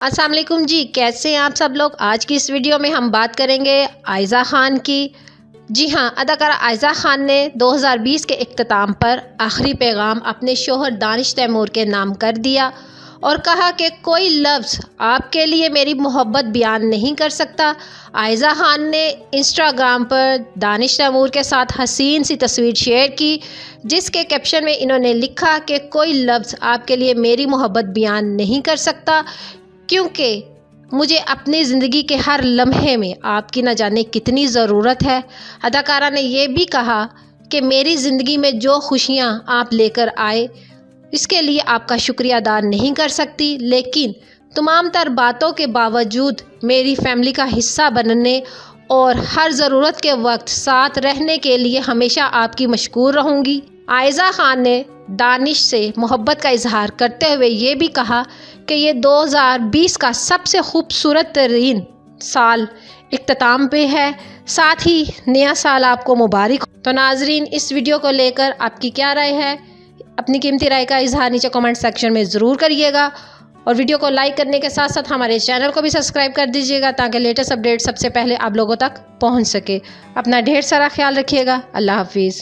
अस्सलाम वालेकुम जी, कैसे हैं आप सब लोग। आज की इस वीडियो में हम बात करेंगे आयज़ा ख़ान की। जी हाँ, अदाकारा आयज़ा ख़ान ने 2020 के इख्तिताम पर आखिरी पैगाम अपने शोहर दानिश तैमूर के नाम कर दिया और कहा कि कोई लफ्ज़ आपके लिए मेरी मोहब्बत बयान नहीं कर सकता। आयज़ा ख़ान ने इंस्टाग्राम पर दानिश तैमूर के साथ हसीन सी तस्वीर शेयर की, जिसके कैप्शन में इन्होंने लिखा कि कोई लफ्ज़ आपके लिए मेरी मोहब्बत बयान नहीं कर सकता, क्योंकि मुझे अपनी ज़िंदगी के हर लम्हे में आपकी न जाने कितनी ज़रूरत है। अदाकारा ने यह भी कहा कि मेरी ज़िंदगी में जो खुशियाँ आप लेकर आए, इसके लिए आपका शुक्रिया अदा नहीं कर सकती, लेकिन तमाम तर बातों के बावजूद मेरी फैमिली का हिस्सा बनने और हर ज़रूरत के वक्त साथ रहने के लिए हमेशा आपकी मशकूर रहूँगी। आयज़ा ख़ान ने दानिश से मोहब्बत का इजहार करते हुए ये भी कहा कि ये 2020 का सबसे खूबसूरत तरीन साल इख्तिताम पे है, साथ ही नया साल आपको मुबारक। तो नाजरीन, इस वीडियो को लेकर आपकी क्या राय है? अपनी कीमती राय का इजहार नीचे कमेंट सेक्शन में ज़रूर करिएगा और वीडियो को लाइक करने के साथ साथ हमारे चैनल को भी सब्सक्राइब कर दीजिएगा, ताकि लेटेस्ट अपडेट सबसे पहले आप लोगों तक पहुंच सके। अपना ढेर सारा ख्याल रखिएगा। अल्लाह हाफिज़।